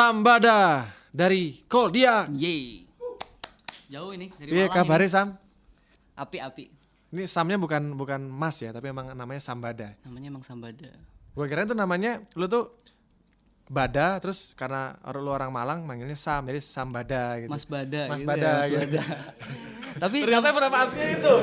Sambada dari Koldia. Yeay. Jauh ini dari Iya Malang. kabarnya ini. Sam? Api-api. Ini Samnya bukan Mas ya, tapi emang namanya Sambada. Namanya emang Sambada. Gua kira tuh namanya lu tuh Bada, terus karena lu orang Malang manggilnya Sam, jadi Sambada gitu. Mas Bada Mas gitu Bada ya, Mas gitu. Bada. Tapi Ternyata nama aslinya itu.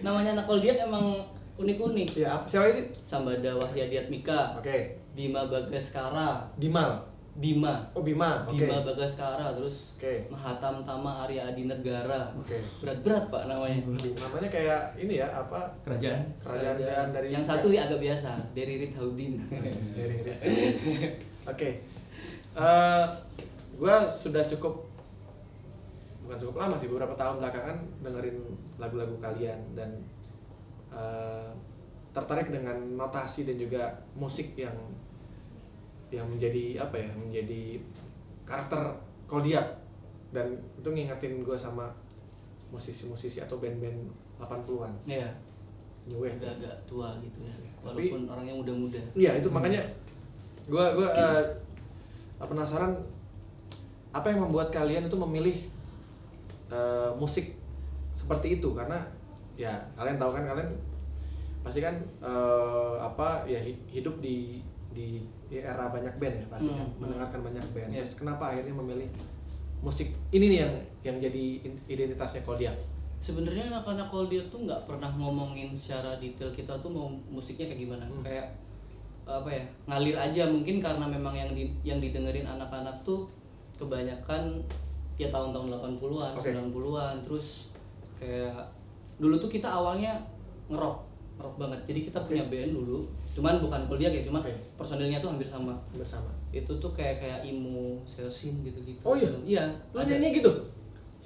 namanya anak Koldiak emang unik-unik. Ya, siapa itu? Sambada Wahyadiatmika, Oke. Bima Bagaskara, Dimal. Bima, Oh Bima. Oke. Bima Bagaskara, terus Oke. Mahatam Tama Arya Adi Negara. Oke. Berat-berat Pak namanya. Namanya kayak ini ya, apa? Kerajaan dari Yang satu ya agak biasa, Deririt Haudin. Dari Oke. Gua sudah bukan cukup lama sih, beberapa tahun belakangan dengerin lagu-lagu kalian dan tertarik dengan notasi dan juga musik yang menjadi apa ya, menjadi karakter Koldiak, dan itu ngingetin gue sama musisi-musisi atau band-band 80-an Iya, New Wave. agak-agak tua gitu ya. Tapi- Walaupun orangnya muda-muda. Iya, itu makanya gue penasaran apa yang membuat kalian itu memilih musik seperti itu, karena ya kalian tahu kan, kalian pasti kan hidup di era banyak band ya pasti kan, mendengarkan banyak band. Yeah. Terus kenapa akhirnya memilih musik ini nih yang jadi identitasnya Koldiak? Sebenarnya anak-anak Koldiak tuh nggak pernah ngomongin secara detail kita tuh mau musiknya kayak gimana. Kayak apa ya, ngalir aja. Mungkin karena memang yang didengerin anak-anak tuh kebanyakan ya tahun-tahun 80-an, Oke. 90-an. Terus kayak dulu tuh kita awalnya ngerok banget. Jadi kita punya band dulu. Cuman bukan Koldiak ya, cuma Oke. personilnya tuh hampir sama. Bersama. Itu tuh kayak emo, Selsin gitu-gitu. Oh iya? Iya. Lo nyanyi gitu?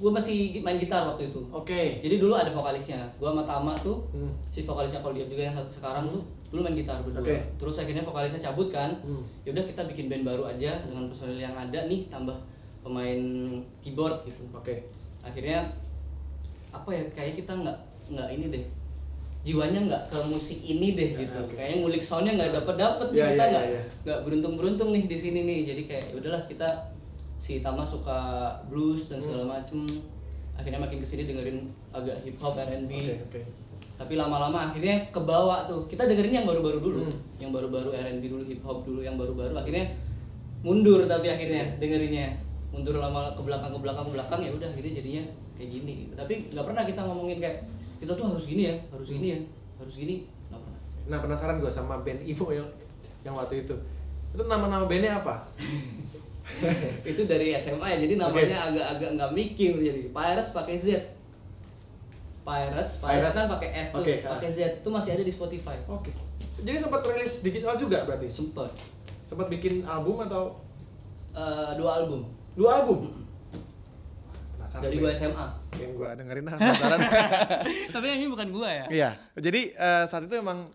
Gue masih main gitar waktu itu. Oke. Jadi dulu ada vokalisnya. Gua sama Tama tuh, Hmm. si vokalisnya Koldiak juga yang sekarang tuh dulu main gitar berdua. Oke. Terus akhirnya vokalisnya cabut kan. Hmm. Ya udah kita bikin band baru aja dengan personil yang ada nih, tambah pemain keyboard gitu. Oke. Akhirnya apa ya, kayak kita nggak ini deh. Jiwanya nggak ke musik ini deh gitu. Oke. Kayaknya ngulik soundnya nggak dapet Iya, kita iya, nggak iya. nggak beruntung nih di sini nih. Jadi kayak ya udahlah, kita si Tama suka blues dan segala macem. Akhirnya makin kesini dengerin agak hip hop, R&B. Oke. Tapi lama-lama akhirnya kebawa tuh. Kita dengerin yang baru-baru dulu. Hmm. Yang baru-baru R&B dulu, hip hop dulu, yang baru-baru. Akhirnya mundur, tapi akhirnya dengerinnya mundur lama ke belakang ya udah akhirnya jadinya kayak gini gitu. Tapi nggak pernah kita ngomongin kayak kita tuh harus gini ya, harus gini ya, harus gini. Nggak pernah. Nah, penasaran gue sama band Imo yang waktu itu. Itu nama bandnya apa? Itu dari SMA ya, jadi namanya agak-agak nggak mikir. Jadi Pirates pakai Z. Pirates kan pakai S tuh, Oke, pakai Z. Itu masih ada di Spotify. Oke. Jadi sempat rilis digital juga berarti? Sempet. Sempat bikin album atau 2 album 2 album? Penasaran dari gue. gua SMA. Yang gue dengerin penasaran. Tapi yang ini bukan gua ya. Iya. Jadi saat itu emang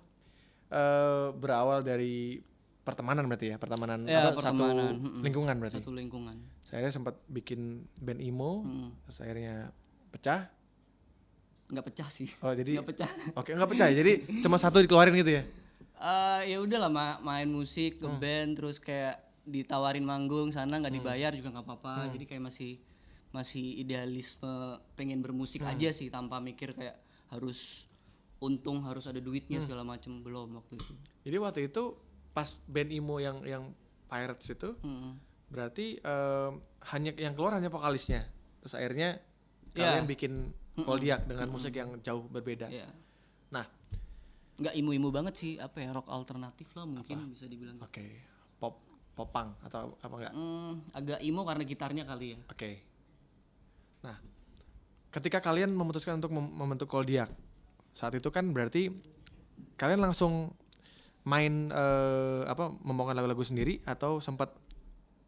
berawal dari pertemanan berarti ya? Pertemanan Ya, apa? pertemanan. Satu lingkungan berarti? Satu lingkungan. Saya sempat bikin band Imo, terus akhirnya pecah. Nggak pecah sih. Oh jadi Nggak pecah. Oke, nggak pecah ya? Jadi cuma satu dikeluarin gitu ya? Ya udahlah, main musik ke band, terus kayak ditawarin manggung sana nggak dibayar juga nggak apa-apa. Jadi kayak masih idealisme pengen bermusik aja sih, tanpa mikir kayak harus untung, harus ada duitnya segala macem. Belum waktu itu. Jadi waktu itu pas band Imo yang Pirates itu berarti hanya yang keluar hanya vokalisnya. Terus akhirnya kalian bikin Koldiak dengan musik yang jauh berbeda. Iya. Nah, Nggak imu-imu banget sih, apa ya, rock alternatif lah mungkin bisa dibilang. oke, popang atau apa enggak? Agak emo karena gitarnya kali ya. Oke. Nah, ketika kalian memutuskan untuk membentuk Koldiak, saat itu kan berarti kalian langsung main membawakan lagu-lagu sendiri atau sempat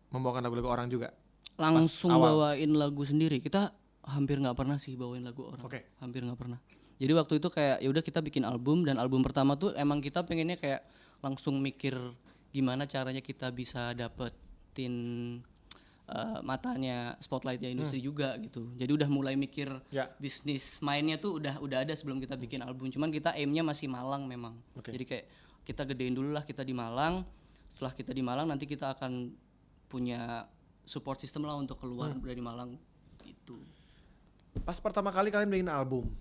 membawakan lagu-lagu orang juga? Langsung awal. bawain lagu sendiri. Kita hampir nggak pernah sih bawain lagu orang. Oke. Hampir nggak pernah. Jadi waktu itu kayak ya udah kita bikin album, dan album pertama tuh emang kita pengennya kayak langsung mikir gimana caranya kita bisa dapetin matanya spotlightnya industri juga gitu. Jadi udah mulai mikir Ya. bisnis mainnya tuh udah ada sebelum kita bikin album. Cuman kita aimnya masih Malang memang. Oke. Jadi kayak kita gedein dulu lah kita di Malang. Setelah kita di Malang nanti kita akan punya support system lah untuk keluar dari Malang gitu. Pas pertama kali kalian bikin album,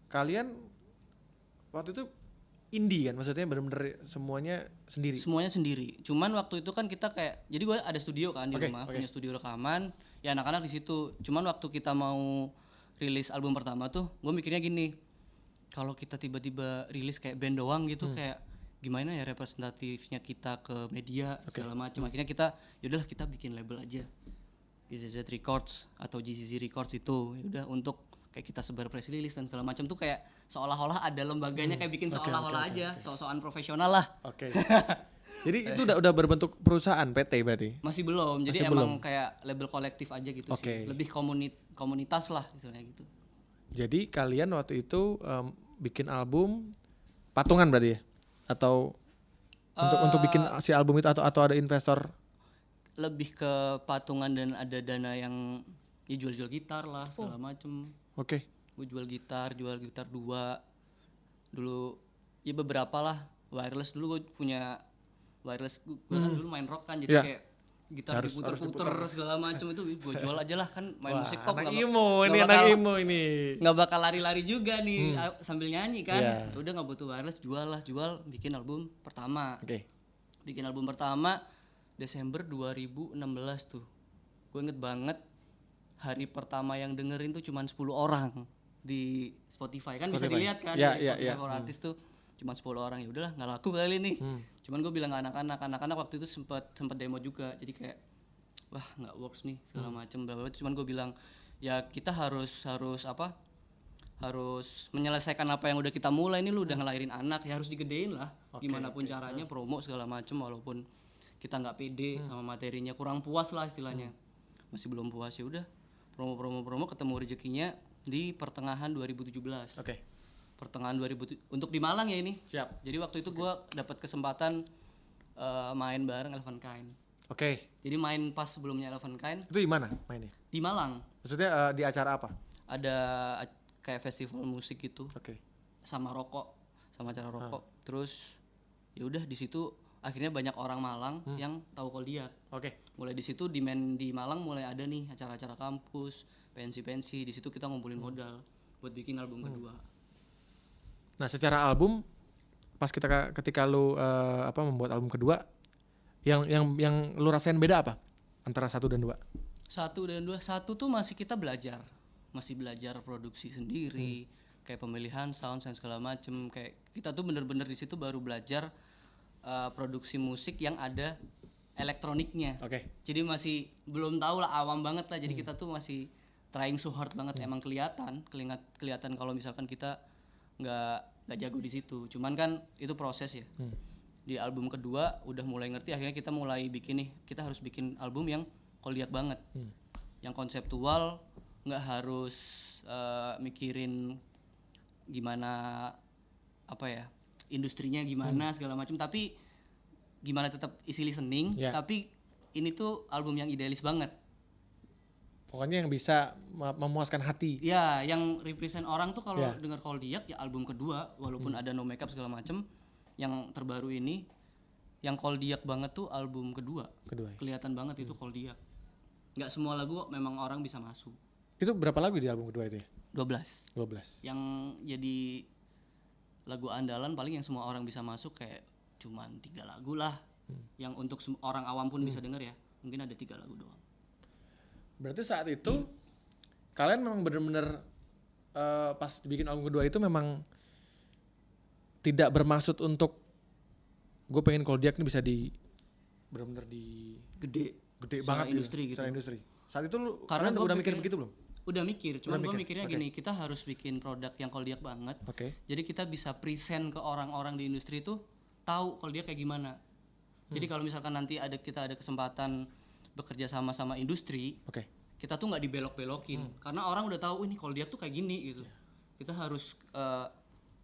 kalian waktu itu indie kan, maksudnya bener-bener semuanya sendiri. Semuanya sendiri. Cuman waktu itu kan kita kayak, jadi gue ada studio kan di Oke, rumah, oke. punya studio rekaman, ya anak-anak di situ. Cuman waktu kita mau rilis album pertama tuh, gue mikirnya gini, kalau kita tiba-tiba rilis kayak band doang gitu, kayak gimana ya representatifnya kita ke media segala macam. Akhirnya kita, yaudahlah kita bikin label aja, GZZ Records atau GZZ Records itu, yaudah untuk kayak kita sebar press release dan segala macam tuh kayak seolah-olah ada lembaganya, kayak bikin seolah-olah aja, sok-sokan profesional lah. Oke. Jadi itu udah berbentuk perusahaan PT berarti. Masih belum, jadi Masih emang kayak label kolektif aja gitu Oke. sih, lebih komunitas lah istilahnya gitu. Jadi kalian waktu itu bikin album patungan berarti ya? Atau untuk bikin si album itu atau ada investor? Lebih ke patungan dan ada dana yang ya jual-jual gitar lah segala macem. Oke. Gue jual gitar 2 dulu, ya beberapa lah. Wireless dulu gue punya wireless, gue kan dulu main rock kan, jadi Iya. kayak gitar Harus diputer-puter segala macem itu gue jual aja lah kan, main musik pop Anak nggak imo, nggak ini anak bakal- imo ini. nggak bakal lari-lari juga nih sambil nyanyi kan. Iya. Udah nggak butuh wireless, jual bikin album pertama. Oke. Bikin album pertama Desember 2016 tuh. Gue inget banget hari pertama yang dengerin tuh cuman 10 orang di Spotify kan, bisa Spotify. dilihat kan Ya, di ya, Spotify ya. for artis tuh cuma 10 orang. Ya udahlah nggak laku kali nih. Cuman gue bilang ke anak-anak waktu itu sempet demo juga, jadi kayak wah nggak works nih segala macem bla bla bla. Cuman gue bilang ya kita harus menyelesaikan apa yang udah kita mulai. Ini lu udah ngelahirin anak ya harus digedein lah, gimana pun caranya, promo segala macem, walaupun kita nggak pede sama materinya, kurang puas lah istilahnya, masih belum puas. Ya udah promo ketemu rezekinya di pertengahan 2017. Oke. Pertengahan 2000 untuk di Malang ya ini. Siap. Jadi waktu itu gue dapat kesempatan main bareng Elephant Kind. Oke. Jadi main pas sebelumnya Elephant Kind Itu di mana mainnya? di Malang. Maksudnya di acara apa? Ada kayak festival musik gitu Oke. sama acara rokok. Terus ya udah di situ akhirnya banyak orang Malang yang tahu Koldiak. Oke. Mulai di situ di Malang mulai ada nih acara-acara kampus, pensi. Di situ kita ngumpulin modal buat bikin album kedua. Nah, secara album pas ketika lu membuat album kedua, yang lu rasain beda apa antara 1 dan 2? 1 tuh masih kita belajar produksi sendiri, kayak pemilihan sound dan segala macem. Kayak kita tuh bener-bener di situ baru belajar produksi musik yang ada elektroniknya. Oke. Jadi masih belum tahu lah, awam banget lah. Jadi kita tuh masih trying so hard banget. Emang kelihatan kalau misalkan kita nggak jago di situ. Cuman kan itu proses ya. Di album kedua udah mulai ngerti, akhirnya kita mulai bikin nih, kita harus bikin album yang Koldiak banget, yang konseptual, nggak harus mikirin gimana industrinya gimana segala macam, tapi gimana tetap isi listening, tapi ini tuh album yang idealis banget. Pokoknya yang bisa memuaskan hati. Ya, yang represent orang tuh kalau dengar Koldiak ya album kedua, walaupun ada No Makeup segala macem, yang terbaru ini, yang Koldiak banget tuh album kedua ya? Kelihatan banget itu Koldiak. Nggak semua lagu memang orang bisa masuk. Itu berapa lagu di album kedua itu ya? 12. Yang jadi lagu andalan paling yang semua orang bisa masuk kayak cuman 3 lagu lah. Yang untuk orang awam pun bisa denger ya. Mungkin ada 3 lagu doang. Berarti saat itu kalian memang benar-benar pas bikin album kedua itu memang tidak bermaksud untuk gue pengen Koldiak ini bisa benar-benar gede banget industri gitu. Secara industri. Saat itu lu Karena kalian udah mikir begitu belum? Udah mikir, cuman gue mikirnya gini, kita harus bikin produk yang Koldiak banget. Jadi kita bisa present ke orang-orang di industri itu tahu Koldiak kayak gimana. Jadi kalau misalkan nanti kita ada kesempatan bekerja sama industri, kita tuh nggak dibelok-belokin, karena orang udah tahu ini Koldiak tuh kayak gini gitu. Kita harus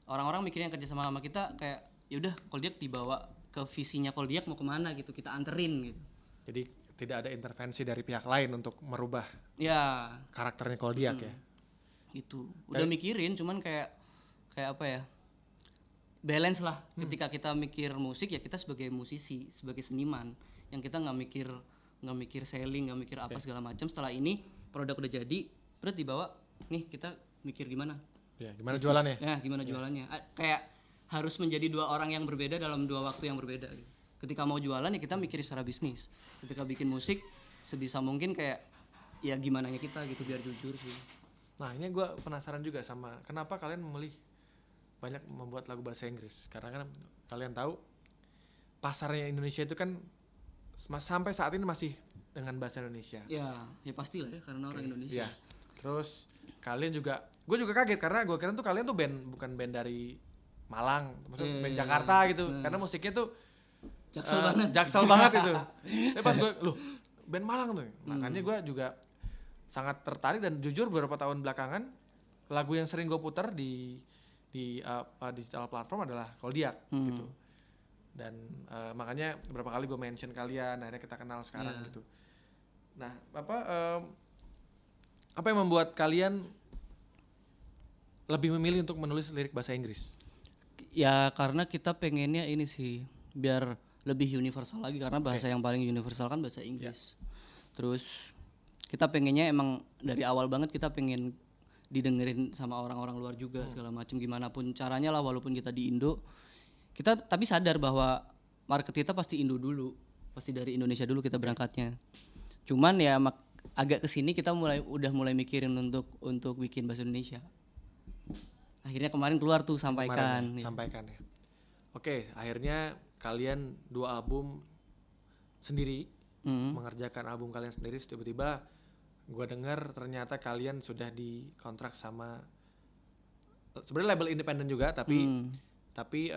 orang-orang mikirnya kerja sama kita kayak ya udah Koldiak dibawa ke visinya Koldiak mau kemana gitu, kita anterin gitu. Jadi tidak ada intervensi dari pihak lain untuk merubah karakternya Koldiak ya. Itu udah mikirin, cuman kayak apa ya, balance lah. Ketika kita mikir musik ya kita sebagai musisi, sebagai seniman, yang kita nggak mikir selling, nggak mikir apa segala macam. Setelah ini produk udah jadi, terus dibawa nih kita mikir gimana Ya, gimana jualannya? ya gimana jualannya. Kayak harus menjadi dua orang yang berbeda dalam dua waktu yang berbeda gitu. Ketika mau jualan ya kita mikirin secara bisnis, ketika bikin musik sebisa mungkin kayak ya gimana kita gitu biar jujur sih. Nah, ini gue penasaran juga sama kenapa kalian memilih banyak membuat lagu bahasa Inggris. Karena kan kalian tahu pasarnya Indonesia itu kan sampai saat ini masih dengan bahasa Indonesia. Ya pastilah ya karena orang Indonesia. Iya. Terus kalian juga, gue juga kaget karena gue kira tuh kalian tuh band, bukan band dari Malang, maksudnya band Jakarta gitu. Karena musiknya tuh jaksel banget itu. Tapi pas gue, loh band Malang tuh. Makanya gue juga sangat tertarik dan jujur beberapa tahun belakangan lagu yang sering gue putar di digital platform adalah Koldiak gitu. Dan makanya beberapa kali gue mention kalian, akhirnya kita kenal sekarang gitu. Nah, apa yang membuat kalian lebih memilih untuk menulis lirik bahasa Inggris? Ya karena kita pengennya ini sih biar lebih universal lagi, karena bahasa yang paling universal kan bahasa Inggris. Terus kita pengennya emang dari awal banget kita pengen didengerin sama orang-orang luar juga segala macam, gimana pun caranya lah, walaupun kita di Indo kita tapi sadar bahwa market kita pasti Indo dulu, pasti dari Indonesia dulu kita berangkatnya. Cuman ya agak kesini kita udah mulai mikirin untuk bikin bahasa Indonesia. Akhirnya kemarin keluar tuh sampaikan. Sampaikan ya. Oke, akhirnya kalian 2 album sendiri, mengerjakan album kalian sendiri. Tiba-tiba gue dengar ternyata kalian sudah dikontrak sama sebenarnya label independen juga, tapi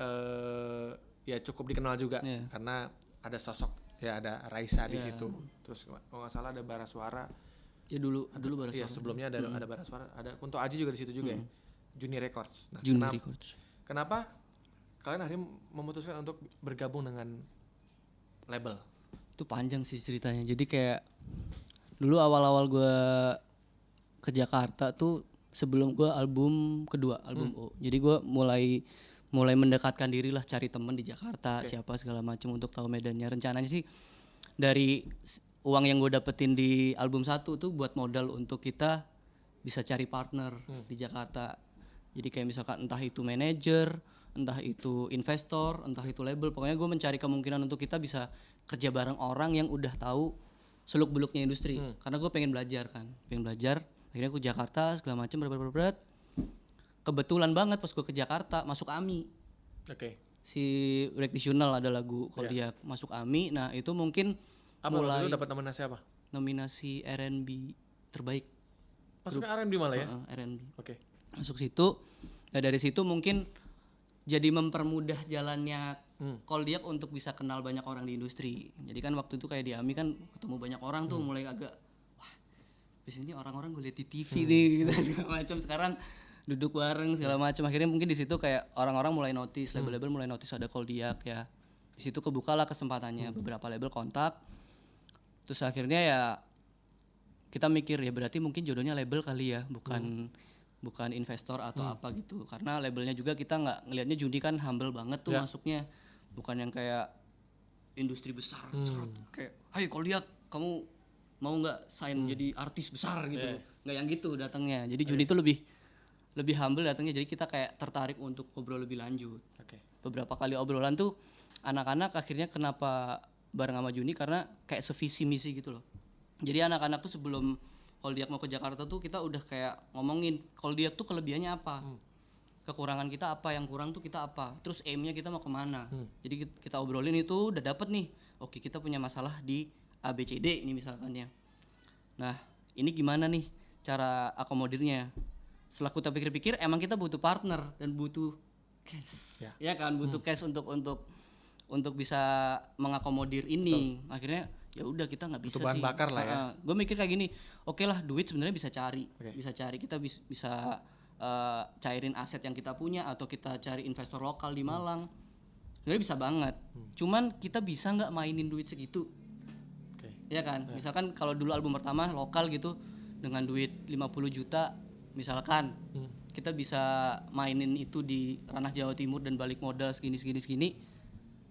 ya cukup dikenal juga karena ada sosok ya, ada Raisa di situ. Terus kalau nggak salah ada Bara Suara. Ya dulu Bara Suara. Iya, sebelumnya ada Bara Suara, ada Kunto Aji juga di situ juga ya. Juni Records. Nah, kenapa kalian akhirnya memutuskan untuk bergabung dengan label? Itu panjang sih ceritanya. Jadi kayak dulu awal-awal gue ke Jakarta tuh sebelum gue album kedua, album O. Jadi gue mulai mendekatkan diri lah, cari temen di Jakarta, siapa segala macam untuk tahu medannya. Rencananya sih dari uang yang gue dapetin di album 1 tuh buat modal untuk kita bisa cari partner di Jakarta. Jadi kayak misalkan entah itu manajer, entah itu investor, entah itu label, pokoknya gue mencari kemungkinan untuk kita bisa kerja bareng orang yang udah tahu seluk-beluknya industri. Karena gue pengen belajar. Akhirnya gue Jakarta segala macam berat. Kebetulan banget pas gue ke Jakarta masuk AMI. Si Rectitional ada lagu Koldiak masuk AMI. Nah itu mungkin mulai dapat nominasi apa? Nominasi R&B terbaik. Masuknya R&B malah ya? R&B. Masuk situ. Nah dari situ mungkin jadi mempermudah jalannya Koldiak untuk bisa kenal banyak orang di industri. Jadi kan waktu itu kayak di AMI kan ketemu banyak orang tuh, mulai agak wah biasanya orang-orang gue liat di TV nih gitu segala macam. Sekarang duduk bareng segala macam. Akhirnya mungkin di situ kayak orang-orang mulai notice, label-label mulai notice ada Koldiak ya. Di situ kebukalah kesempatannya, beberapa label kontak. Terus akhirnya ya kita mikir ya berarti mungkin jodohnya label kali ya, bukan investor atau apa gitu. Karena labelnya juga kita nggak ngelihatnya, Juni kan humble banget tuh masuknya, bukan yang kayak industri besar kayak hai Koldiak kamu mau nggak sign jadi artis besar gitu, nggak yang gitu datangnya. Jadi Juni itu lebih humble datangnya, jadi kita kayak tertarik untuk ngobrol lebih lanjut. Beberapa kali obrolan tuh anak-anak akhirnya kenapa bareng sama Juni karena kayak sevisi misi gitu loh. Jadi anak-anak tuh sebelum Koldiak mau ke Jakarta tuh kita udah kayak ngomongin Koldiak tuh kelebihannya apa, kekurangan kita apa, yang kurang tuh kita apa, terus aimnya kita mau kemana. Jadi kita obrolin itu udah dapet nih, oke kita punya masalah di ABCD ini misalkan ya. Nah ini gimana nih cara akomodirnya. Setelah kita pikir-pikir emang kita butuh partner dan butuh cash, ya kan, butuh cash untuk bisa mengakomodir ini. Akhirnya ya udah kita nggak bisa bahan sih. Bakar lah ya. Gue mikir kayak gini, oke lah duit sebenarnya bisa cari, kita bisa cairin aset yang kita punya atau kita cari investor lokal di Malang. Sebenarnya bisa banget. Cuman kita bisa nggak mainin duit segitu? Ya kan, misalkan kalau dulu album pertama lokal gitu dengan duit 50 juta misalkan, kita bisa mainin itu di ranah Jawa Timur dan balik modal segini.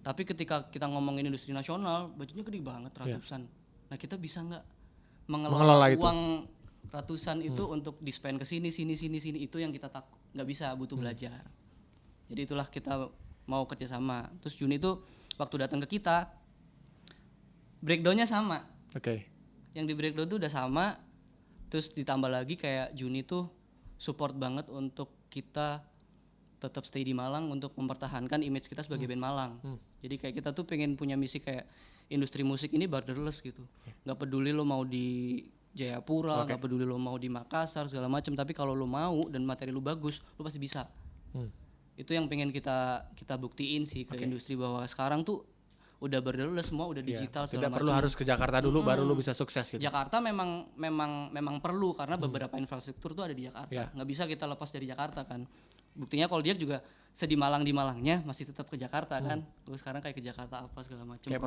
Tapi ketika kita ngomongin industri nasional, budgetnya gede banget ratusan. Nah kita bisa nggak Mengelola mengelola itu. uang ratusan itu untuk di-spend ke sini, itu yang kita nggak bisa, butuh belajar. Jadi itulah kita mau kerjasama. Terus Juni itu waktu datang ke kita, breakdownnya sama. Oke. Yang di breakdown tuh udah sama. Terus ditambah lagi kayak Juni tuh support banget untuk kita tetap stay di Malang untuk mempertahankan image kita sebagai band Malang. Jadi kayak kita tuh pengen punya misi kayak industri musik ini borderless gitu. Nggak peduli lo mau di Jayapura, nggak peduli lo mau di Makassar segala macam, tapi kalau lo mau dan materi lo bagus, lo pasti bisa. Itu yang pengen kita buktiin sih ke industri bahwa sekarang tuh udah borderless, semua udah digital segala Tidak macam. perlu harus ke Jakarta dulu baru lu bisa sukses gitu. Jakarta memang perlu karena beberapa infrastruktur tuh ada di Jakarta. Nggak bisa kita lepas dari Jakarta kan. Buktinya kalau dia juga di Malangnya masih tetap ke Jakarta kan. Terus sekarang kayak ke Jakarta apa segala macam. Kayak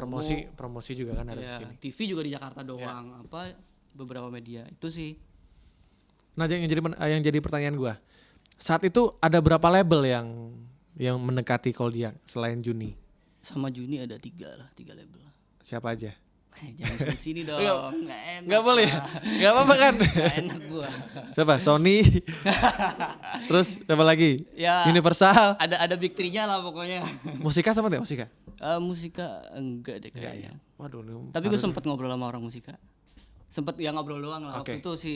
promosi juga kan harus di sini. TV juga di Jakarta doang. Apa beberapa media itu sih. Nah, yang jadi pertanyaan gua. Saat itu ada berapa label yang mendekati Koldiak selain Juni? Sama Juni ada 3 label. Siapa aja? Jangan sebut sini dong. Nggak enak. Nggak boleh ya? Nggak apa-apa kan? Nggak enak gua. Siapa? Sony. Terus siapa lagi? Ya, Universal. Ada big 3-nya lah pokoknya. Musika sama tidak Musika? Musika enggak deh kayaknya. Waduh. Tapi gue sempet ngobrol sama orang Musika. Sempet ya ngobrol doang lah. Oke. Waktu itu si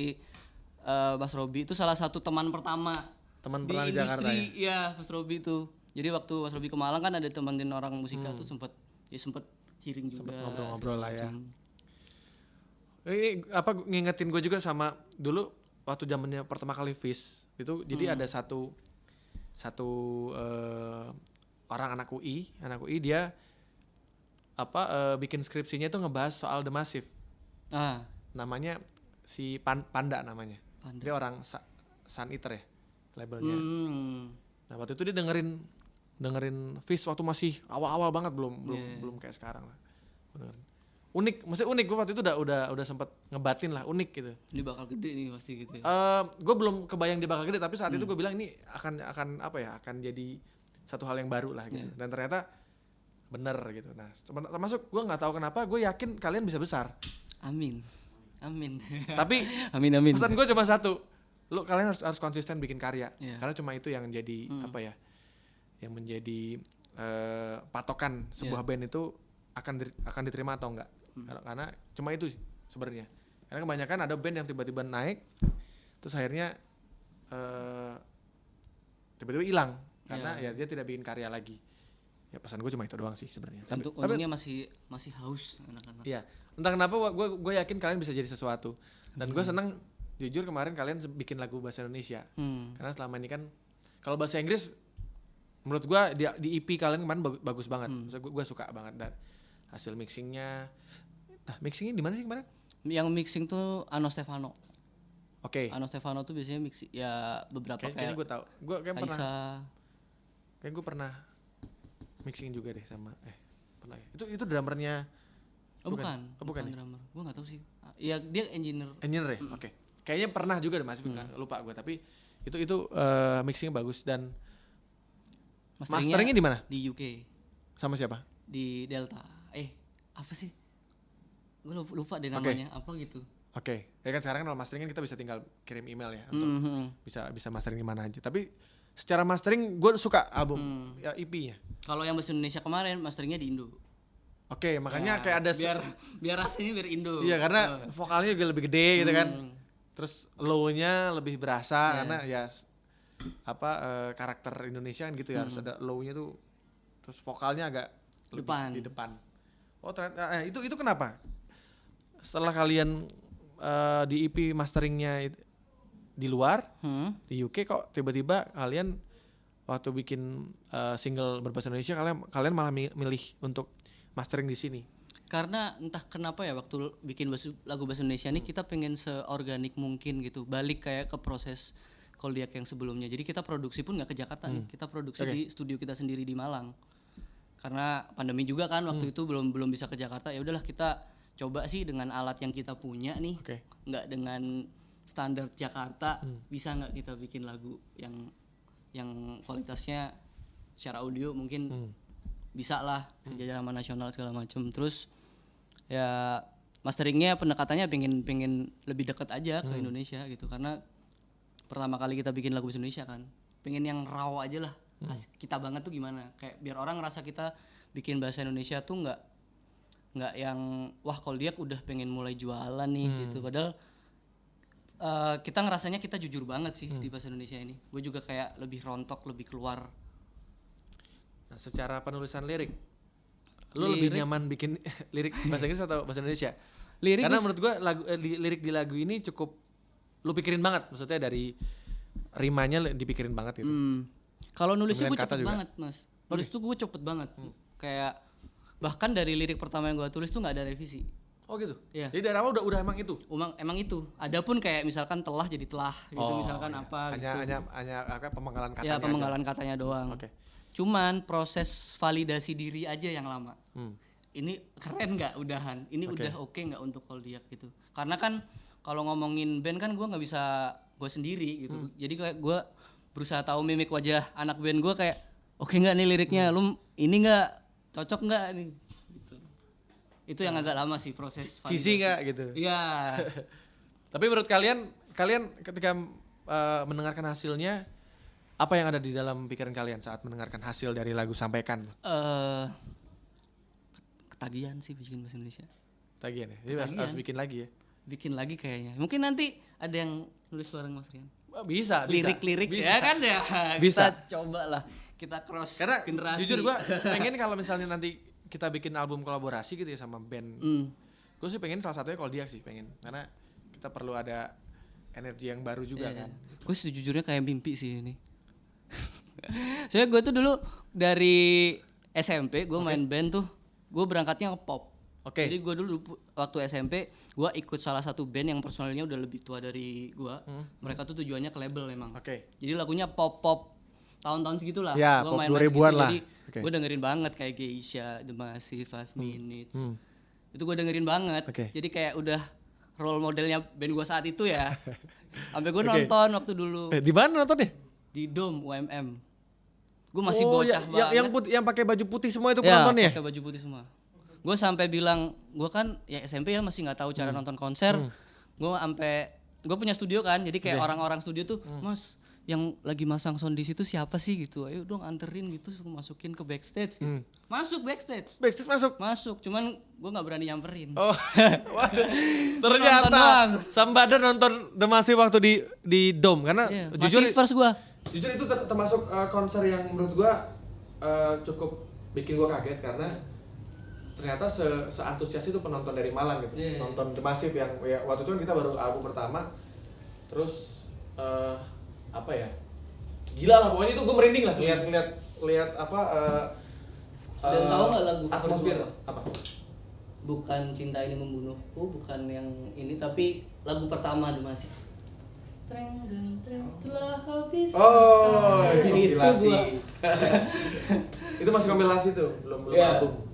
Mas Robi itu salah satu teman pertama Teman di pernah di Jakarta industri. Iya, Mas Robi itu. Jadi waktu Mas Robi ke Malang kan ada temenin orang Musika tuh sempet hearing juga. Sempet ngobrol-ngobrol lah ya. macam. Ini apa ngingetin gue juga sama dulu waktu zamannya pertama kali Fish itu jadi ada satu orang anak UI dia bikin skripsinya itu ngebahas soal The Massive. Namanya si Panda namanya. Panda. Dia orang Sun Eater ya labelnya. Nah waktu itu dia dengerin Fish waktu masih awal-awal banget belum kayak sekarang lah. Dengerin. Unik, maksudnya unik. Gue waktu itu udah sempet ngebatin lah, unik gitu. Ini bakal gede nih pasti gitu ya. Gue belum kebayang dia bakal gede, tapi saat itu gue bilang ini akan jadi satu hal yang baru lah gitu. Dan ternyata bener gitu. Nah termasuk gue nggak tahu kenapa gue yakin kalian bisa besar. Amin. Tapi amin. pesan gue cuma satu, kalian harus konsisten bikin karya. Yeah. Karena cuma itu yang jadi yang menjadi patokan sebuah band itu akan diterima atau enggak. Karena cuma itu sebenarnya. Karena kebanyakan ada band yang tiba-tiba naik terus akhirnya tiba-tiba hilang karena ya dia tidak bikin karya lagi. Ya pesan gue cuma itu doang sih sebenarnya. Untuk untungnya masih haus anak-anak. Iya. Entah kenapa gue yakin kalian bisa jadi sesuatu. Dan gue senang jujur kemarin kalian bikin lagu bahasa Indonesia. Karena selama ini kan kalau bahasa Inggris menurut gue di EP kalian kemarin bagus banget. Maksudnya gue suka banget dan hasil mixingnya. Nah mixingnya di mana sih kemarin? Yang mixing tuh Ano Stefano. Oke. Ano Stefano tuh biasanya mixing ya beberapa Kayaknya gue tahu. Gue kayak pernah mixing juga deh sama pernah ya. Itu drummernya. Bukan drummer. Gue nggak tahu sih. Ya dia engineer. Engineer ya. Oke. Kayaknya pernah juga deh masih lupa gue tapi itu mixingnya bagus dan masteringnya di mana? Di UK. Sama siapa? Di Delta. Apa sih? Gue lupa deh namanya. Apa gitu. Oke. Ya kan sekarang kalau mastering kan kita bisa tinggal kirim email ya untuk bisa mastering di mana aja. Tapi secara mastering gue suka album ya EP-nya. Kalau yang bahasa Indonesia kemarin masteringnya di Indo. Oke, makanya kayak ada biar rasanya biar Indo. Iya, karena vokalnya juga lebih gede gitu kan. Terus low-nya lebih berasa karena ya karakter Indonesia kan gitu ya, harus ada low-nya tuh. Terus vokalnya agak lebih di depan. Oh, ternyata itu kenapa? Setelah kalian di EP masteringnya di luar, di UK kok tiba-tiba kalian waktu bikin single berbahasa Indonesia kalian malah milih untuk mastering di sini? Karena entah kenapa ya waktu bikin lagu bahasa Indonesia nih kita pengen seorganik mungkin gitu, balik kayak ke proses Koldiak yang sebelumnya. Jadi kita produksi pun nggak ke Jakarta nih, kita produksi di studio kita sendiri di Malang. Karena pandemi juga kan waktu itu belum bisa ke Jakarta. Ya udahlah kita coba sih dengan alat yang kita punya nih, nggak dengan standar Jakarta, bisa nggak kita bikin lagu yang kualitasnya secara audio mungkin bisa lah sejajar sama nasional segala macem. Terus ya masteringnya pendekatannya pengen lebih dekat aja ke Indonesia gitu, karena pertama kali kita bikin lagu bahasa Indonesia kan, pengen yang raw aja lah, kita banget tuh gimana, kayak biar orang ngerasa kita bikin bahasa Indonesia tuh nggak yang wah kalau dia udah pengen mulai jualan nih gitu, padahal kita ngerasanya kita jujur banget sih di bahasa Indonesia ini. Gue juga kayak lebih rontok, lebih keluar. Nah, secara penulisan lirik, lu lebih nyaman bikin lirik bahasa Inggris atau bahasa Indonesia? Lirik Karena menurut gua lirik di lagu ini cukup lu pikirin banget, maksudnya dari rimanya dipikirin banget gitu. Kalau nulisnya gue Pemilihan kata cepet juga. banget mas, nulis tuh gue cepet banget, kayak bahkan dari lirik pertama yang gue tulis tuh nggak ada revisi. Oh gitu. Iya. Jadi dari awal udah emang itu. Emang itu. Adapun kayak misalkan telah jadi telah gitu, misalkan apa gitu. Hanya pemenggalan katanya. Ya pemenggalan katanya doang. Oke. Cuman proses validasi diri aja yang lama. Ini keren nggak udahan? Ini udah oke nggak untuk Koldiak gitu? Karena kan kalau ngomongin band kan gue nggak bisa gue sendiri gitu. Jadi kayak gue berusaha tahu mimik wajah anak band gue, kayak oke nggak nih liriknya? Lu ini nggak cocok nggak nih? Gitu. Itu yang agak lama sih proses validasi. Cheesy nggak gitu? Iya. Tapi menurut kalian ketika mendengarkan hasilnya, apa yang ada di dalam pikiran kalian saat mendengarkan hasil dari lagu Sampaikan? Ketagihan sih bikin bahasa Indonesia. Tagihan ya? Jadi harus bikin lagi ya? Bikin lagi kayaknya. Mungkin nanti ada yang nulis bareng Mas Rian. Wah, bisa. Lirik-lirik bisa. ya kan ya. Bisa. Kita coba lah. Kita cross Karena generasi. jujur gue pengen kalau misalnya nanti kita bikin album kolaborasi gitu ya sama band. Gue sih pengen salah satunya Koldiak sih pengen. Karena kita perlu ada energi yang baru juga kan. Gue sejujurnya kayak mimpi sih ini. Soalnya gue tuh dulu dari SMP gue main band tuh, gue berangkatnya ke pop. Oke. Jadi gue dulu waktu SMP gue ikut salah satu band yang personilnya udah lebih tua dari gue. Mereka tuh tujuannya ke label emang. Oke. Jadi lagunya pop tahun-tahun segitulah. Ya, Gue pop main-main 2000-an segitu, lah. jadi Oke. gue dengerin banget kayak Geisha, The Massive, 5 Minutes. Itu gue dengerin banget. Oke. Jadi kayak udah role modelnya band gue saat itu ya. Sampai gue nonton waktu dulu Di mana nontonnya? di Dome UMM. Gue masih bocah banget. Yang pakai baju putih semua itu Ya, penontonnya? pakai baju putih semua. Gue sampai bilang, gue kan ya SMP ya masih nggak tahu cara nonton konser. Gue punya studio kan, jadi kayak orang-orang studio tuh, Mas, yang lagi masang sound di situ siapa sih gitu? Ayo dong anterin gitu, masukin ke backstage. Gitu. Masuk backstage. Backstage masuk. Cuman gue nggak berani nyamperin. Oh, waduh. Nonton doang. Ternyata Sambada nonton The Massive waktu di Dome karena Masih first gue. jujur itu termasuk konser yang menurut gua cukup bikin gua kaget karena ternyata seantusias itu penonton dari Malang gitu. Nonton The Massive yang ya, waktu itu kan kita baru album pertama. Terus apa ya? Gila lah pokoknya itu gua merinding lah lihat apa Dan tahu nggak lagu atmosfer kedua? apa? Bukan Cinta Ini Membunuhku, bukan yang ini, tapi lagu pertama The Massive. Treng telah habis. Oh, itu kompilasi. gua. Itu masih kompilasi tuh, belum Iya. album.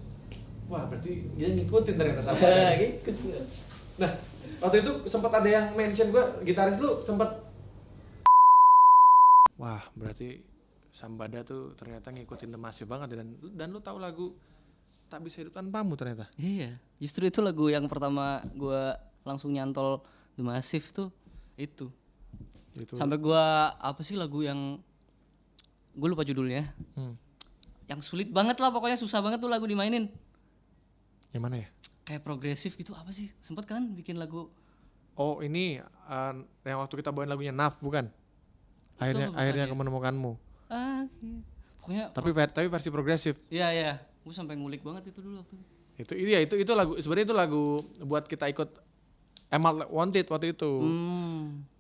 Wah, berarti dia ngikutin ternyata sama. Nah, waktu itu sempat ada yang mention gua, gitaris lu sempat. Wah, berarti Sambada tuh ternyata ngikutin The Massive banget dan lu tahu lagu Tak Bisa Hidup Tanpamu ternyata. Iya, justru itu lagu yang pertama gua langsung nyantol The Massive tuh itu. Sampai gua apa sih lagu yang gue lupa judulnya. Yang sulit banget lah, pokoknya susah banget tuh lagu dimainin. Yang mana ya? Kayak progresif gitu, apa sih? Sempet kan bikin lagu. Oh, ini yang waktu kita bawain lagunya Naf bukan? Akhirnya aku menemukanmu. Pokoknya Tapi versi progresif. Iya. Gue sampai ngulik banget itu dulu waktu. Itu lagu sebenarnya itu lagu buat kita ikut Emerald Wanted waktu itu.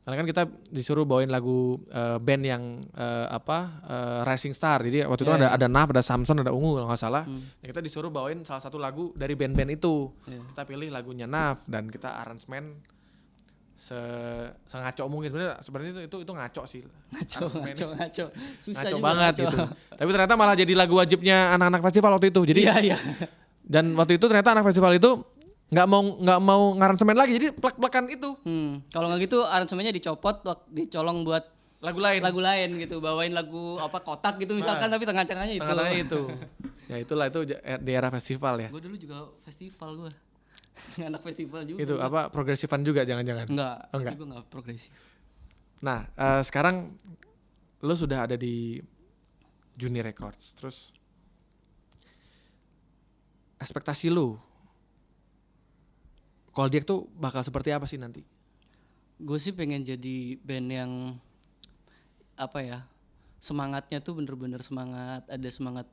Karena kan kita disuruh bawain lagu band yang Rising Star. Jadi waktu itu ada Naf, ada Samson, ada Ungu kalau nggak salah. Kita disuruh bawain salah satu lagu dari band-band itu. Kita pilih lagunya Naf dan kita aransemen sengaco mungkin. Sebenarnya itu ngaco sih. Ngaco. Susah Ngaco juga banget gitu. Tapi ternyata malah jadi lagu wajibnya anak-anak festival waktu itu. Jadi Iya. Dan waktu itu ternyata anak festival itu nggak mau ngaransemen lagi, jadi plek-plekan itu. Kalau nggak gitu aransemennya dicopot, dicolong buat Lagu lain gitu, bawain lagu apa kotak gitu misalkan, tapi tengah-tengahnya itu. Tengah-tengahnya itu. Ya itulah itu di era festival ya. Gue dulu juga festival gue. Anak festival juga. Itu gua. apa progresifan juga jangan-jangan? Enggak, Oh, enggak. gue enggak progresif. Nah, sekarang lu sudah ada di Juni Records. Terus ekspektasi lu Koldiak tuh bakal seperti apa sih nanti? Gue sih pengen jadi band yang apa ya, semangatnya tuh bener-bener semangat, ada semangat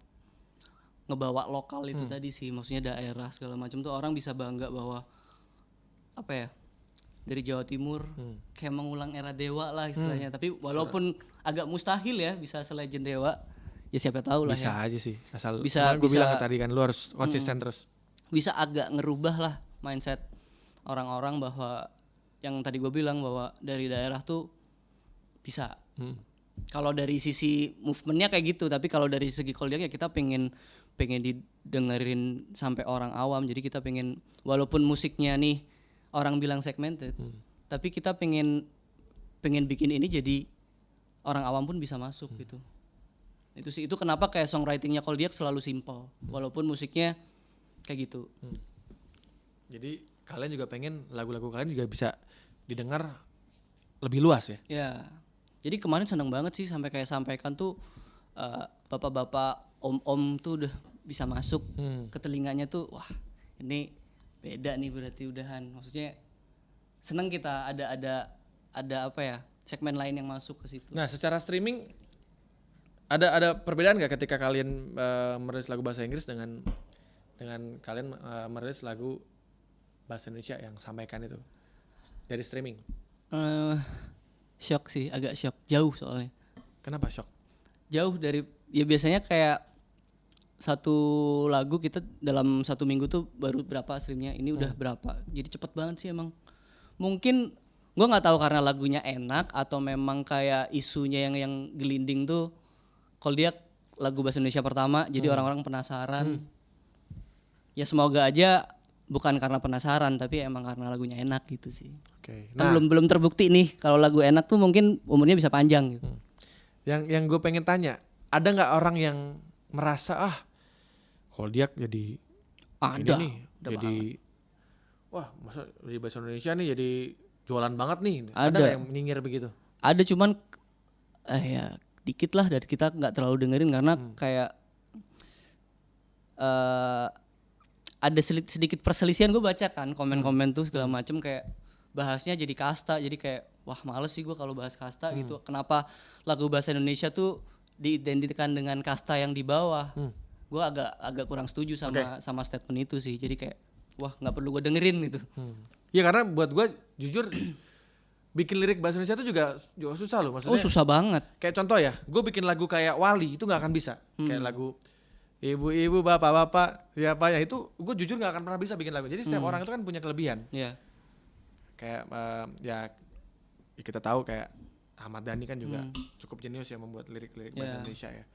ngebawa lokal itu tadi sih, maksudnya daerah segala macam tuh orang bisa bangga bahwa apa ya, dari Jawa Timur kayak mengulang era Dewa lah istilahnya. Tapi walaupun agak mustahil ya bisa selegend Dewa, ya siapa tahu lah Bisa ya. aja sih, asal Bisa- gue bilang bisa- tadi kan lu harus konsisten terus. Bisa agak ngerubah lah mindset orang-orang bahwa yang tadi gue bilang bahwa dari daerah tuh bisa. Kalau dari sisi movementnya kayak gitu, tapi kalau dari segi Koldiak ya kita pengen didengerin sampai orang awam. Jadi kita pengen walaupun musiknya nih orang bilang segmented, tapi kita pengen bikin ini jadi orang awam pun bisa masuk gitu. Itu sih, itu kenapa kayak songwritingnya Koldiak selalu simple, walaupun musiknya kayak gitu. Jadi kalian juga pengen lagu-lagu kalian juga bisa didengar lebih luas ya? Ya, jadi kemarin seneng banget sih sampai kayak sampaikan tuh bapak-bapak, om-om tuh udah bisa masuk ke telinganya tuh, wah ini beda nih berarti udahan. Maksudnya seneng kita ada apa ya, segmen lain yang masuk ke situ. Nah, secara streaming ada perbedaan nggak ketika kalian merilis lagu bahasa Inggris dengan kalian merilis lagu bahasa Indonesia yang sampaikan itu dari streaming? Shock sih, agak shock, jauh soalnya. Kenapa shock? Jauh dari, ya biasanya kayak satu lagu kita dalam 1 minggu tuh baru berapa streamnya, ini udah berapa. Jadi cepet banget sih emang. Mungkin gue nggak tahu karena lagunya enak atau memang kayak isunya yang gelinding tuh. Koldiak lagu bahasa Indonesia pertama, jadi orang-orang penasaran. Ya semoga aja bukan karena penasaran, tapi emang karena lagunya enak gitu sih. Oke. Kan belum terbukti nih kalau lagu enak tuh mungkin umurnya bisa panjang gitu. Yang gue pengen tanya, ada nggak orang yang merasa Koldiak jadi Ada, ini nih, ada jadi wah masa di bahasa Indonesia nih jadi jualan banget nih. Ada. nggak yang nyinyir begitu? Ada, cuman ya dikit lah dari kita, nggak terlalu dengerin karena kayak ada sedikit perselisihan. Gue baca kan komen-komen tuh segala macem kayak bahasnya jadi kasta, jadi kayak wah males sih gue kalau bahas kasta gitu. Kenapa lagu bahasa Indonesia tuh diidentikan dengan kasta yang di bawah? Gue agak kurang setuju sama statement itu sih. Jadi kayak wah nggak perlu gue dengerin gitu. Ya karena buat gue jujur bikin lirik bahasa Indonesia itu juga susah loh, maksudnya. Oh susah banget. Kayak contoh ya, gue bikin lagu kayak Wali itu nggak akan bisa. Kayak lagu ibu-ibu, bapak-bapak, siapa ya itu gue jujur nggak akan pernah bisa bikin lagu. Jadi setiap orang itu kan punya kelebihan. Iya. Kayak ya kita tahu kayak Ahmad Dhani kan juga cukup jenius ya membuat lirik-lirik bahasa Indonesia ya.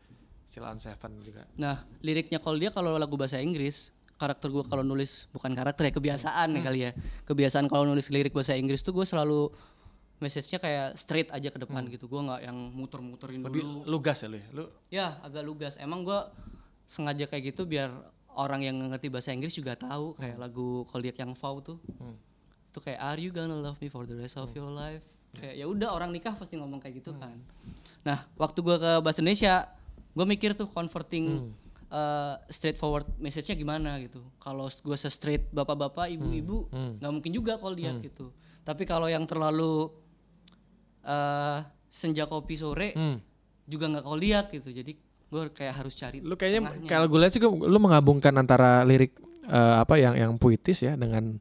Silan Seven juga. Nah liriknya Koldiak kalau lagu bahasa Inggris, karakter gue kalau nulis, bukan karakter ya, kebiasaan ya kali ya. Kebiasaan kalau nulis lirik bahasa Inggris tuh gue selalu message-nya kayak straight aja ke depan gitu. Gue nggak yang muter-muterin Lebih dulu. lugas ya lu ya? Ya agak lugas. Emang gue sengaja kayak gitu biar orang yang ngerti bahasa Inggris juga tahu kayak lagu Koldiak yang Vow tuh. Itu kayak are you gonna love me for the rest of your life? Kayak ya udah, orang nikah pasti ngomong kayak gitu kan. Nah, waktu gue ke bahasa Indonesia, gue mikir tuh converting straightforward message-nya gimana gitu. Kalau gue se-straight bapak-bapak, ibu-ibu, nggak mungkin juga Koldiak gitu. Tapi kalau yang terlalu senja kopi sore juga nggak Koldiak gitu. Jadi gue kayak harus cari Lu kayaknya tengahnya. kalau gue lihat sih lu menggabungkan antara lirik apa yang puitis ya dengan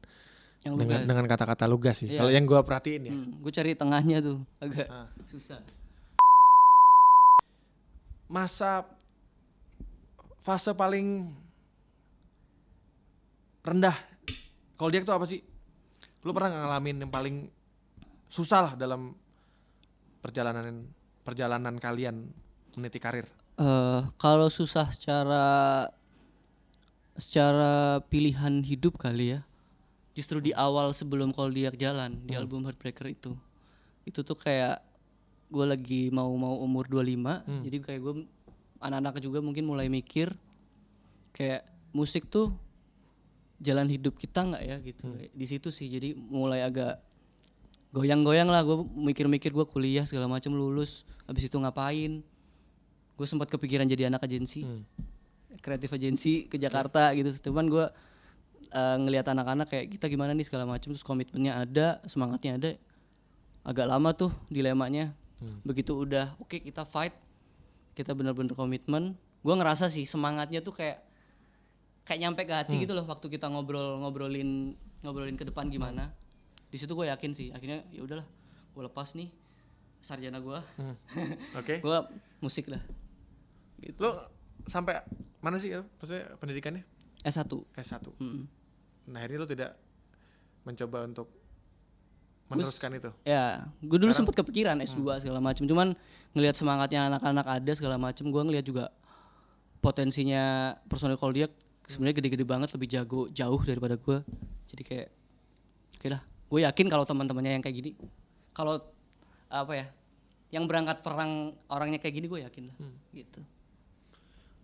Yang lugas. dengan kata-kata lugas sih. Iya. Kalau yang gue perhatiin ya. Gue cari tengahnya tuh agak susah. Fase paling rendah Koldiak tuh apa sih? Lu pernah nggak ngalamin yang paling susah lah dalam perjalanan kalian meniti karir? Kalau susah secara pilihan hidup kali ya. Justru di awal sebelum Koldiak jalan di album Heartbreaker itu tuh kayak gue lagi mau umur 25, jadi kayak gue anak-anak juga mungkin mulai mikir kayak musik tuh jalan hidup kita nggak ya gitu. Di situ sih jadi mulai agak goyang-goyang lah. Gue mikir-mikir gue kuliah segala macam, lulus habis itu ngapain. Gue sempat kepikiran jadi anak agensi, kreatif agensi ke Jakarta gitu. Cuman gue ngelihat anak-anak kayak kita gimana nih segala macam, terus komitmennya ada, semangatnya ada. Agak lama tuh dilemanya. Begitu udah oke, kita fight, kita bener-bener komitmen. Gue ngerasa sih semangatnya tuh kayak nyampe ke hati gitu loh waktu kita ngobrolin ke depan gimana. Di situ gue yakin sih akhirnya ya udahlah, gue lepas nih sarjana gue. Oke. Gue musik lah gitu. Lo sampai mana sih ya maksudnya pendidikannya? S1. S1. Nah akhirnya lo tidak mencoba untuk meneruskan itu? Ya, gue dulu sempet kepikiran S2 segala macam. Cuman ngelihat semangatnya anak-anak ada segala macam, gue ngelihat juga potensinya personil Koldiak sebenarnya gede-gede banget, lebih jago jauh daripada gue. Jadi kayak oke lah, gue yakin kalau teman-temannya yang kayak gini, kalau apa ya, yang berangkat perang orangnya kayak gini, gue yakin lah gitu.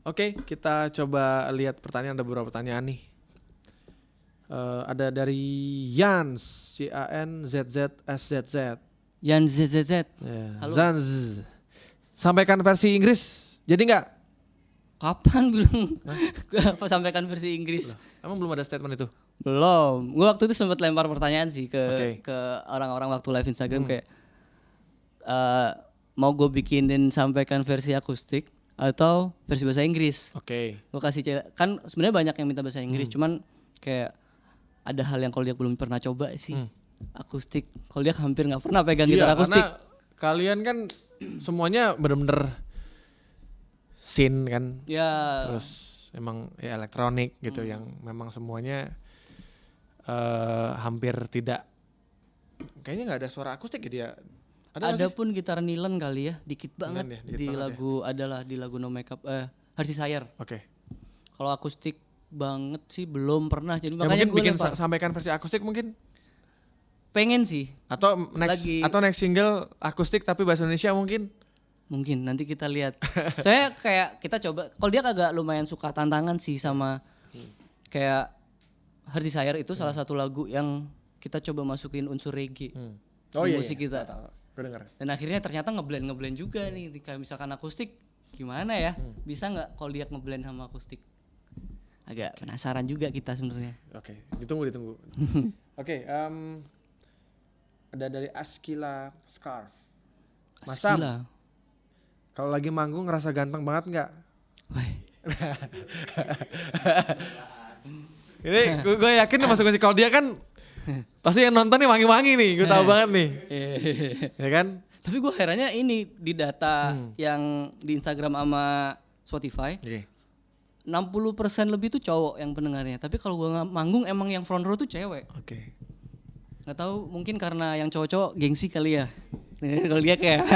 Oke, kita coba lihat pertanyaan, ada beberapa pertanyaan nih. Ada dari Yans, CANZZSZZ. Yan ZZZ. Halo. Zanz. Sampaikan versi Inggris. Jadi nggak? Kapan bilang? Gue sampaikan versi Inggris. Emang belum ada statement itu? Belum. Gue waktu itu sempat lempar pertanyaan sih Oke. ke orang-orang waktu live Instagram kayak mau gue bikinin sampaikan versi akustik atau versi bahasa Inggris. Oke. Gue kasih kan sebenarnya banyak yang minta bahasa Inggris, cuman kayak ada hal yang Koldiak belum pernah coba sih. Akustik. Koldiak hampir nggak pernah pegang gitar akustik. Karena kalian kan semuanya bener-bener scene kan. Ya. Terus emang ya elektronik gitu yang memang semuanya hampir tidak, kayaknya nggak ada suara akustik ya dia. Ada pun gitar Nilen kali ya, dikit banget ya, dikit di banget lagu adalah di lagu No Makeup Harsi Sayer. Oke. Kalau akustik banget sih belum pernah. Jadi Ya makanya mungkin gue bikin sampaikan versi akustik mungkin, pengen sih. atau next single akustik tapi bahasa Indonesia mungkin. Mungkin nanti kita lihat. Saya kayak kita coba. Kalau dia agak lumayan suka tantangan sih sama kayak Harsi Sayer itu salah satu lagu yang kita coba masukin unsur reggae di musik kita. Gue denger. Dan akhirnya ternyata ngeblend juga nih. Kayak misalkan akustik gimana ya? Bisa nggak kalau dia ngeblend sama akustik? Agak penasaran juga kita sebenarnya. Oke, ditunggu. Oke, ada dari Askila Scarf. Mas Sam, Askila. kalau lagi manggung ngerasa ganteng banget nggak? Ini gue yakin masuk musik kalau dia kan pasti yang nonton nih wangi-wangi nih, gue tahu banget nih. Ya kan? Tapi gue herannya ini di data yang di Instagram sama Spotify, 60% lebih tuh cowok yang pendengarnya. Tapi kalau gue manggung emang yang front row tuh cewek. Oke. Nggak tahu, mungkin karena yang cowok-cowok gengsi kali ya. Kalau dia kayak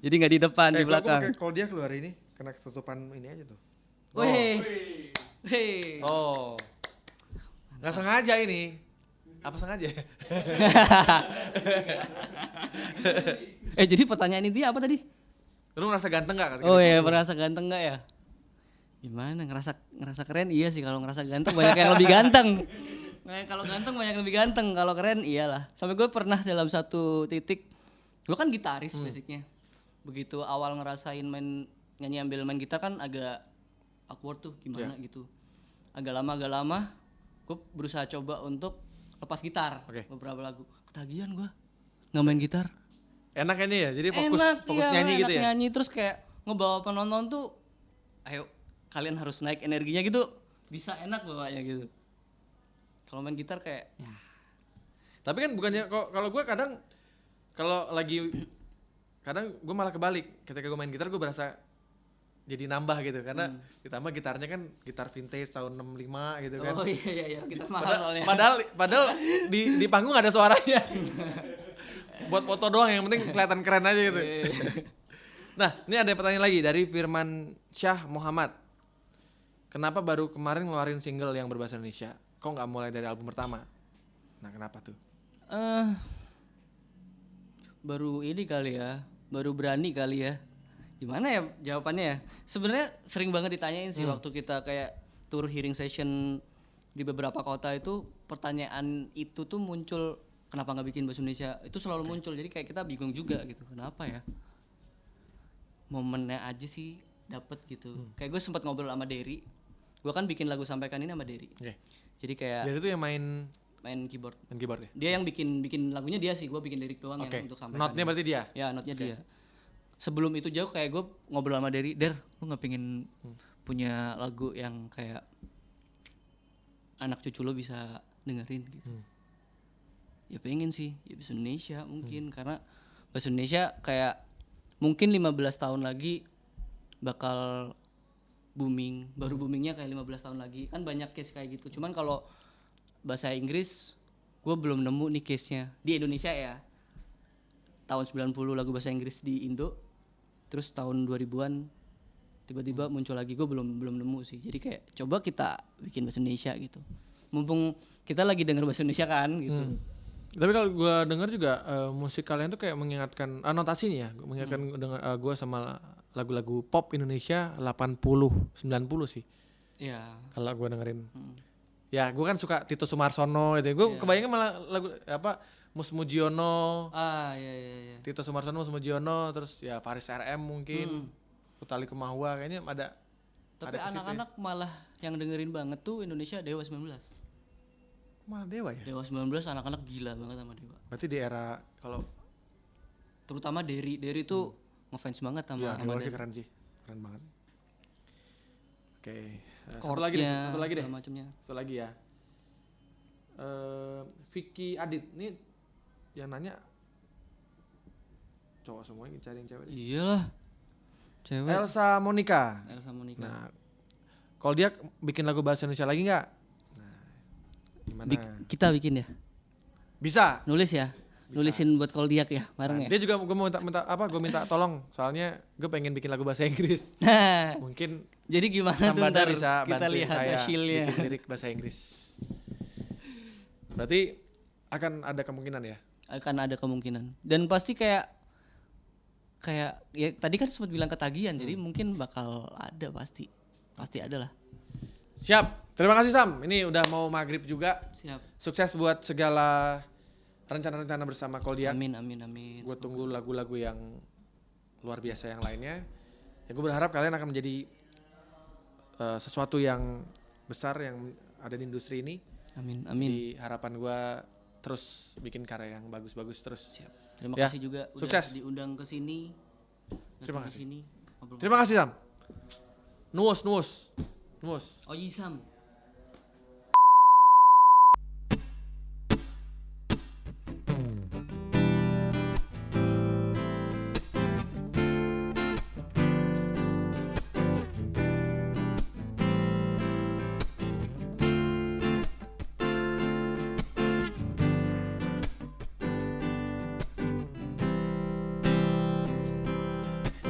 jadi nggak di depan, di belakang. Kalau dia keluar ini kena ketutupan ini aja tuh. Hei. Oh. Nggak sengaja ini. Apa sengaja? Jadi pertanyaan intinya apa tadi? Lu ngerasa ganteng nggak? Oh iya, merasa ganteng nggak ya? Gimana, ngerasa keren? Iya sih, kalau ngerasa ganteng banyak yang lebih ganteng. Nah, kalau ganteng banyak yang lebih ganteng, kalau keren iyalah. Sampai gue pernah dalam satu titik, gue kan gitaris basicnya. Begitu awal ngerasain nyanyi ambil main gitar kan agak awkward tuh, gimana gitu. Agak lama gue berusaha coba untuk lepas gitar beberapa lagu. Ketagihan gue nggak main gitar. Enak ini ya, jadi fokus Iya, nyanyi gitu ya. Nyanyi terus kayak ngebawa penonton tuh, ayo kalian harus naik energinya gitu, bisa enak bawanya gitu. Kalau main gitar kayak ya. Tapi kan bukannya kalau gue kadang gue malah kebalik. Ketika gue main gitar gue berasa jadi nambah gitu karena ditambah gitarnya kan gitar vintage tahun 65 gitu kan. Oh iya, gitar mahal soalnya. Padahal di panggung ada suaranya. Buat foto doang yang penting kelihatan keren aja gitu. Nah, ini ada pertanyaan lagi dari Firman Syah Muhammad. Kenapa baru kemarin ngeluarin single yang berbahasa Indonesia? Kok nggak mulai dari album pertama? Nah, kenapa tuh? Baru ini kali ya, baru berani kali ya. Gimana ya jawabannya ya? Sebenarnya sering banget ditanyain sih waktu kita kayak tour hearing session di beberapa kota itu, pertanyaan itu tuh muncul, kenapa nggak bikin bahasa Indonesia? Itu selalu muncul. Jadi kayak kita bingung juga gitu. Kenapa ya? Momennya aja sih dapet gitu. Kayak gue sempat ngobrol sama Derry. Gue kan bikin lagu Sampaikan ini sama Derry. Oke. Jadi kayak Dari itu yang main main keyboard. ya. Dia yang bikin lagunya dia sih. Gue bikin lirik doang yang untuk Sampaikan. Notnya berarti dia. Ya, notnya dia. Sebelum itu jauh kayak gue ngobrol sama Derry, lu nggak pengen punya lagu yang kayak anak cucu lo bisa dengerin gitu? Ya pengen sih, ya bahasa Indonesia mungkin karena bahasa Indonesia kayak mungkin 15 tahun lagi bakal booming, baru boomingnya kayak 15 tahun lagi, kan banyak case kayak gitu. Cuman kalau bahasa Inggris gue belum nemu nih case-nya di Indonesia ya. Tahun 90 lagu bahasa Inggris di Indo, terus tahun 2000-an tiba-tiba muncul lagi, gue belum nemu sih. Jadi kayak coba kita bikin bahasa Indonesia gitu, mumpung kita lagi denger bahasa Indonesia kan gitu. Tapi kalau gue dengar juga musik kalian tuh kayak mengingatkan notasinya ya, mengingatkan dengan gue sama lagu-lagu pop Indonesia 80 90 sih. Iya. Kalau gue dengerin. Ya, gue kan suka Tito Sumarsono itu. Gue kebayangnya malah lagu apa Mus Mujiono. Iya. Tito Sumarsono, Mus Mujiono, terus ya Faris RM mungkin. Utali Kemahua kayaknya ada. Tapi anak-anak malah yang dengerin banget tuh Indonesia Dewa 19. Malah Dewa ya? Dewa 19 anak-anak gila banget sama Dewa. Berarti di era kalau Terutama Derry tuh ngefans banget sama Dewa sih Derry. keren sih. Keren banget. Oke. Satu Chordnya, lagi deh. segala macemnya. Satu lagi ya. Vicky Adit nih yang nanya cowok semua ini cari yang cewek. Iyalah. Cewek. Elsa Monica. Nah, Kalau dia bikin lagu bahasa Indonesia lagi nggak? Nah, gimana? Kita bikin ya. Bisa. Nulis ya. Nulisin buat Koldiak ya, bareng ya. Dia juga gue mau minta tolong. Soalnya gue pengen bikin lagu bahasa Inggris. Nah, Mungkin jadi gimana tuh Sambada ntar bisa kita bantuin lihat saya hasilnya. bikin lirik bahasa Inggris. Berarti akan ada kemungkinan ya? Akan ada kemungkinan. Dan pasti kayak ya tadi kan sempat bilang ketagihan, jadi mungkin bakal ada pasti ada lah. Siap. Terima kasih Sam. Ini udah mau maghrib juga. Siap. Sukses buat segala rencana-rencana bersama Koldiak. Amin. Gue tunggu lagu-lagu yang luar biasa yang lainnya. Ya gue berharap kalian akan menjadi sesuatu yang besar yang ada di industri ini. Amin. Di harapan gue terus bikin karya yang bagus-bagus terus. Siap. Terima Ya, kasih juga udah sukses. diundang ke sini. Terima kasih. Sini, Terima kasih Sam. Nuus. Oh Yisam.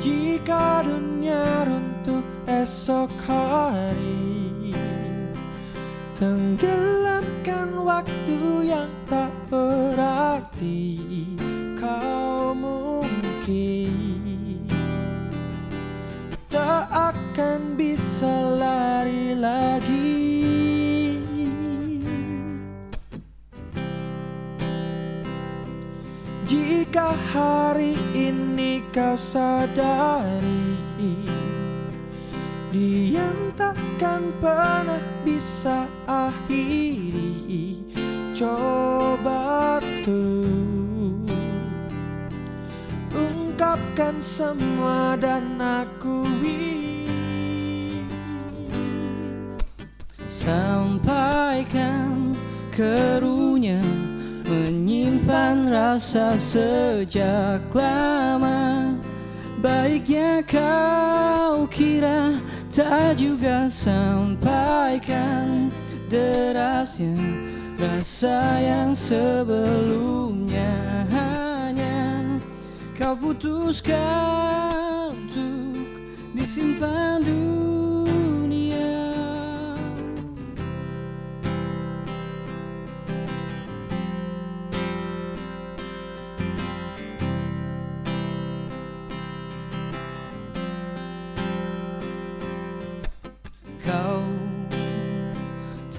Jika dunia runtuh esok hari, tenggelamkan waktu yang tak berarti, kau mungkin tak akan bisa lari lagi. Jika hari ini kau sadari, diam takkan pernah bisa akhiri. Coba tuh ungkapkan semua dan akui. Sampaikan keruhnya menyimpan rasa sejak lama. Baiknya kau kira tak juga sampaikan derasnya rasa yang sebelumnya hanya kau putuskan untuk disimpan dunia.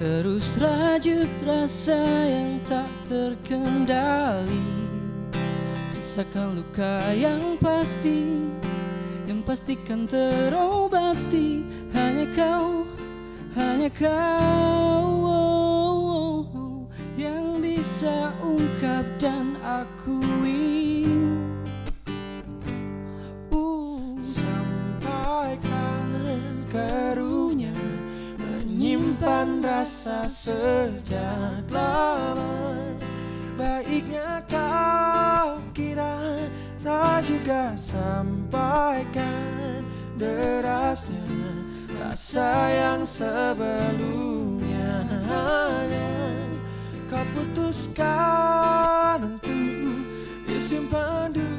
Terus rajut rasa yang tak terkendali, sisakan luka yang pasti, yang pastikan terobati. Hanya kau yang bisa ungkap dan akui. Sampaikan karunia menyimpan rasa sejak lama. Baiknya kau kira juga sampaikan derasnya rasa yang sebelumnya. Kau putuskan untuk disimpan dulu